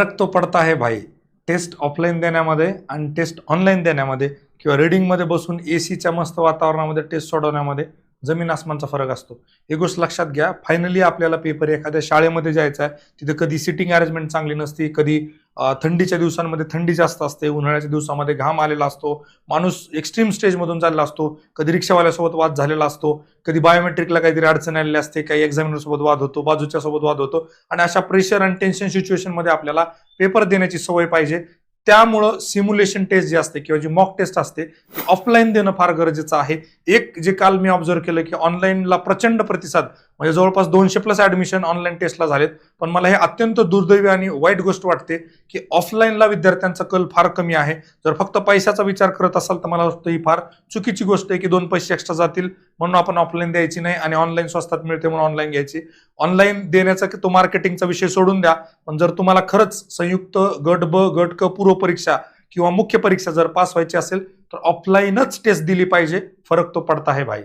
फरक तो पडता है भाई. टेस्ट ऑफलाईन देण्यामध्ये आणि टेस्ट ऑनलाईन देण्यामध्ये किंवा रीडिंगमध्ये बसून एसीच्या मस्त वातावरणामध्ये टेस्ट सोडवण्यामध्ये जमीन आसमानचा फरक असतो. एक गोष्ट लक्षात घ्या, फायनली आपल्याला पेपर एखाद्या शाळेमध्ये जायचा आहे, तिथे कधी सिटिंग अरेंजमेंट चांगली नसते, कधी थंडीच्या दिवसांमध्ये थंडी जास्त असते, उन्हाळ्याच्या दिवसामध्ये घाम आलेला असतो, माणूस एक्स्ट्रीम स्टेजमधून चालला असतो, कधी रिक्षावाल्यासोबत वाद झालेला असतो, कधी बायोमेट्रिकला काहीतरी अडचण आलेली असते, काही एक्झामिनर सोबत वाद होतो, बाजूच्या सोबत वाद होतो आणि अशा प्रेशर आणि टेन्शन सिच्युएशनमध्ये आपल्याला पेपर देण्याची सवय पाहिजे. त्यामुळं सिम्युलेशन टेस्ट जी असते किंवा जी मॉक टेस्ट असते ती ऑफलाईन देणं फार गरजेचं आहे. एक जे काल मी ऑब्झर्व केलं की ऑनलाईनला प्रचंड प्रतिसाद, म्हणजे जवळपास 200+ ऍडमिशन ऑनलाईन टेस्टला झालेत. पण मला हे अत्यंत दुर्दैवी आणि वाईट गोष्ट वाटते की ऑफलाईनला विद्यार्थ्यांचा कल फार कमी आहे. जर फक्त पैशाचा विचार करत असाल तर मला वाटतं ही फार चुकीची गोष्ट आहे की 2 पैसे एक्स्ट्रा जातील म्हणून आपण ऑफलाईन द्यायची नाही आणि ऑनलाईन स्वस्तात मिळते म्हणून ऑनलाईन घ्यायची. ऑनलाईन देण्याचा की तो मार्केटिंगचा विषय सोडून द्या, पण जर तुम्हाला खरंच संयुक्त गट ब गट क पूर्व परीक्षा किंवा मुख्य परीक्षा जर पास व्हायची असेल तर ऑफलाईनच टेस्ट दिली पाहिजे. फरक तो पडता है भाई.